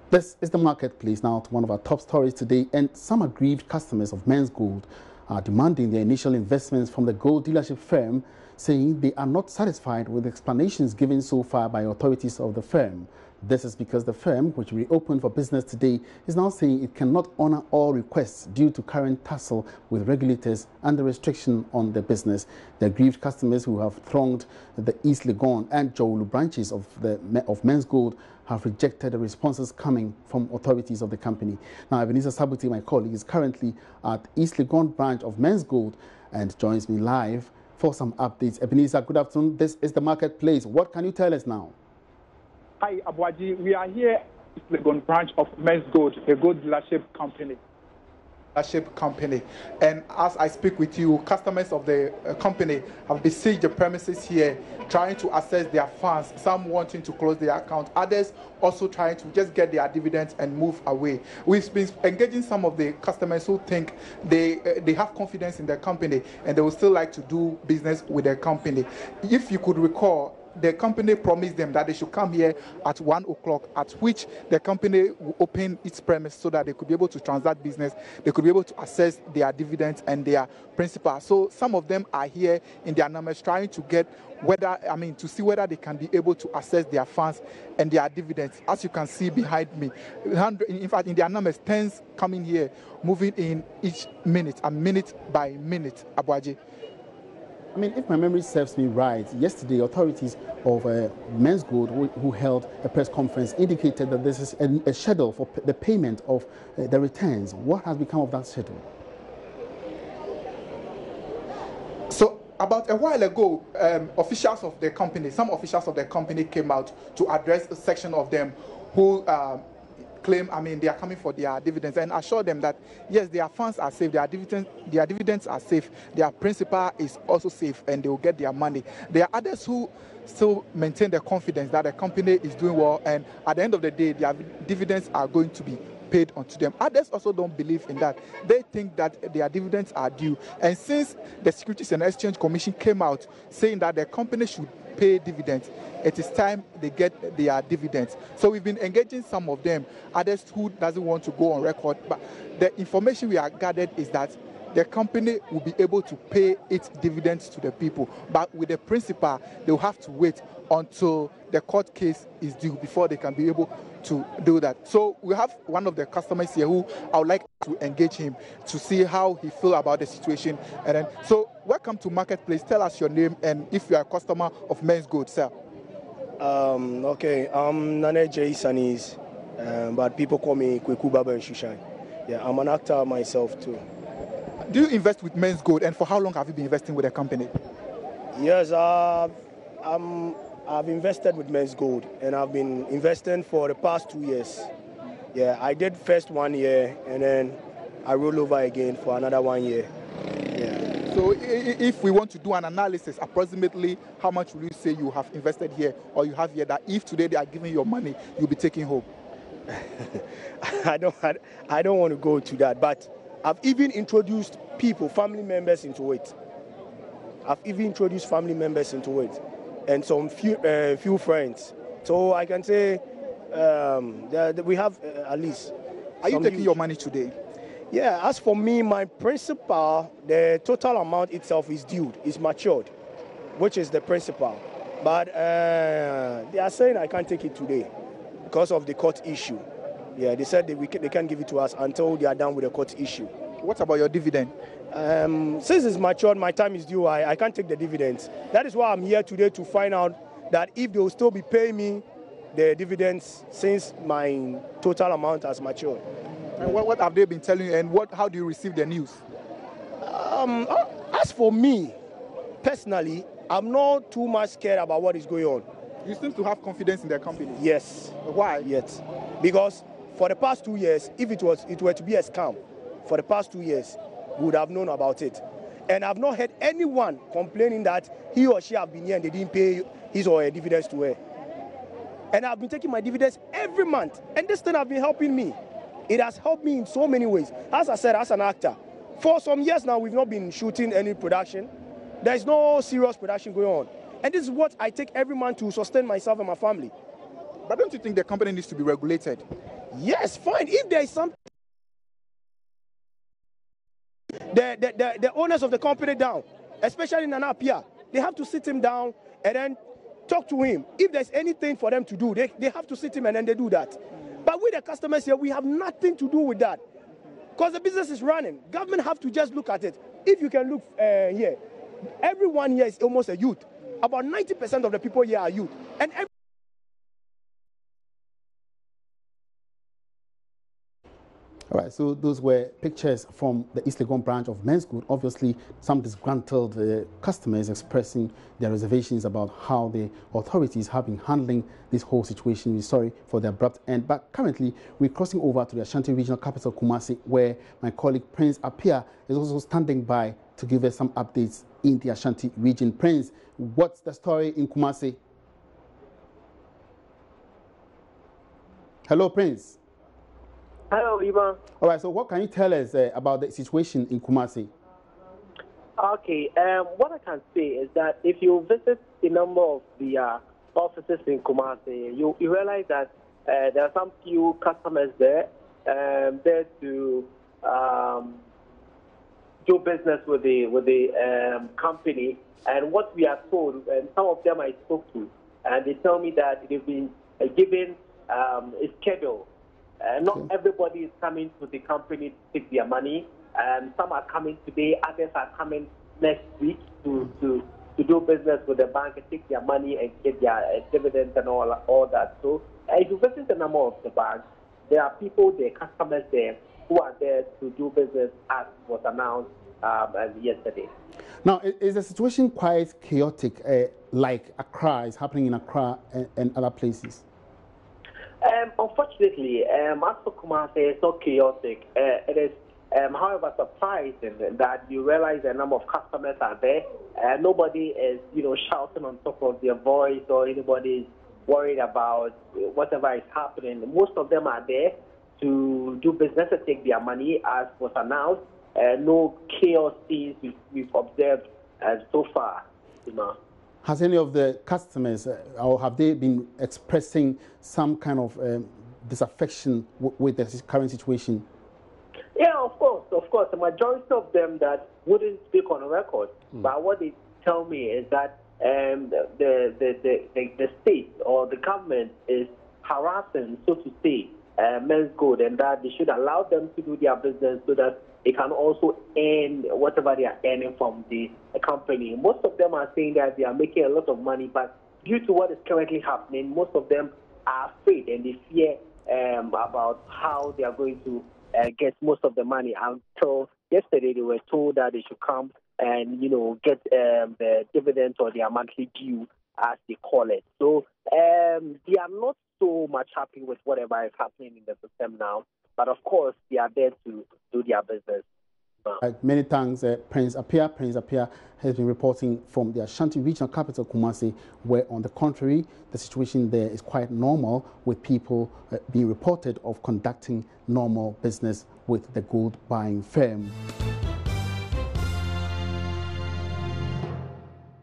This is the marketplace. Now to one of our top stories today, and some aggrieved customers of Menzgold are demanding their initial investments from the gold dealership firm, saying they are not satisfied with explanations given so far by authorities of the firm. This is because the firm, which reopened for business today, is now saying it cannot honor all requests due to current tussle with regulators and the restriction on the business. The aggrieved customers who have thronged the East Legon and Jowlu branches of Menzgold have rejected the responses coming from authorities of the company. Now, Ebenezer Sabuti, my colleague, is currently at East Legon branch of Menzgold and joins me live for some updates. Ebenezer, good afternoon. This is the marketplace. What can you tell us now? Hi, Abuaji. We are here at the Legon branch of Menzgold, a gold dealership company. And as I speak with you, customers of the company have besieged the premises here, trying to access their funds, some wanting to close their account, others also trying to just get their dividends and move away. We've been engaging some of the customers who think they have confidence in their company and they would still like to do business with their company. If you could recall, the company promised them that they should come here at 1 o'clock, at which the company will open its premise so that they could be able to transact business, they could be able to assess their dividends and their principal. So some of them are here in their numbers trying to get to see whether they can be able to assess their funds and their dividends. As you can see behind me, in fact, in their numbers, tens coming here, moving in each minute, and minute by minute, Abuaji. I mean, if my memory serves me right, yesterday authorities of Menzgold who held a press conference indicated that this is a schedule for the payment of the returns. What has become of that schedule? So about a while ago, officials of the company, some officials of the company came out to address a section of them who claim, they are coming for their dividends, and assure them that yes, their funds are safe, their dividends are safe, their principal is also safe, and they will get their money. There are others who still maintain the confidence that the company is doing well, and at the end of the day, their dividends are going to be paid onto them. Others also don't believe in that. They think that their dividends are due. And since the Securities and Exchange Commission came out saying that the company should pay dividends, it is time they get their dividends. So we've been engaging some of them, others who doesn't want to go on record. But the information we are gathered is that the company will be able to pay its dividends to the people. But with the principal, they will have to wait until the court case is due before they can be able to do that. So we have one of the customers here who I would like to engage him to see how he feels about the situation. And then, so welcome to Marketplace. Tell us your name and if you are a customer of Menzgold, sir. Okay, I'm Nane J. Sanis, but people call me Kweku Baba and Shushan. Yeah, I'm an actor myself too. Do you invest with Menzgold, and for how long have you been investing with the company? Yes, I've invested with Menzgold, and I've been investing for the past 2 years. Yeah, I did first 1 year, and then I roll over again for another 1 year. Yeah. So if we want to do an analysis, approximately how much will you say you have invested here, or you have here, that if today they are giving you your money, you'll be taking home? I don't want to go to that, but I've even introduced people, family members into it. And some few friends. So I can say that we have at least. Are you taking your money today? Yeah, as for me, my principal, the total amount itself is due, is matured, which is the principal. But they are saying I can't take it today because of the court issue. Yeah, they said they can't give it to us until they are done with the court issue. What about your dividend? Since it's matured, my time is due, I can't take the dividends. That is why I'm here today, to find out that if they will still be paying me the dividends since my total amount has matured. And what have they been telling you, and how do you receive the news? As for me, personally, I'm not too much scared about what is going on. You seem to have confidence in the company. Yes. Why? Yes. Because for the past 2 years, if it were to be a scam, for the past 2 years, we would have known about it. And I've not heard anyone complaining that he or she have been here and they didn't pay his or her dividends to her. And I've been taking my dividends every month. And this thing has been helping me. It has helped me in so many ways. As I said, as an actor, for some years now, we've not been shooting any production. There's no serious production going on. And this is what I take every month to sustain myself and my family. But don't you think the company needs to be regulated? Yes, fine. If there is something, the owners of the company down, especially in Nana Apia, they have to sit him down and then talk to him. If there's anything for them to do, they have to sit him and then they do that. But with the customers here, we have nothing to do with that. Because the business is running. Government have to just look at it. If you can look here, everyone here is almost a youth. About 90% of the people here are youth. And All right, so those were pictures from the East Legon branch of Menzgold. Obviously, some disgruntled customers expressing their reservations about how the authorities have been handling this whole situation. We're sorry for the abrupt end. But currently, we're crossing over to the Ashanti regional capital, Kumasi, where my colleague Prince Apia is also standing by to give us some updates in the Ashanti region. Prince, what's the story in Kumasi? Hello, Prince. Hello, Ivan. All right, so what can you tell us about the situation in Kumasi? Okay, what I can say is that if you visit a number of the offices in Kumasi, you realize that there are some few customers there to do business with the company. And what we are told, and some of them I spoke to, and they tell me that they've been given a schedule. Not everybody is coming to the company to take their money. Some are coming today, others are coming next week to do business with the bank and take their money and get their dividends and all that. So if you visit the number of the bank, there are people there, customers there, who are there to do business as was announced yesterday. Now, is the situation quite chaotic, like Accra is happening in Accra and other places? Unfortunately, as for Kumasi, it's not chaotic. It is, however, surprising that you realize a number of customers are there. Nobody is, shouting on top of their voice, or anybody is worried about whatever is happening. Most of them are there to do business and take their money, as was announced. No chaos scenes we've observed so far. Has any of the customers, or have they been expressing some kind of disaffection with the current situation? Yeah, of course. The majority of them that wouldn't speak on record, but what they tell me is that the state or the government is harassing, so to say, Menzgold, and that they should allow them to do their business so that they can also earn whatever they are earning from the company. Most of them are saying that they are making a lot of money, but due to what is currently happening, most of them are afraid and they fear about how they are going to get most of the money. Until yesterday, they were told that they should come and get the dividends or their monthly due, as they call it. So they are not so much happy with whatever is happening in the system now. But of course, they are there to do their business. Many thanks, Prince Apia. Prince Apia has been reporting from the Ashanti regional capital, Kumasi, where, on the contrary, the situation there is quite normal, with people being reported of conducting normal business with the gold buying firm.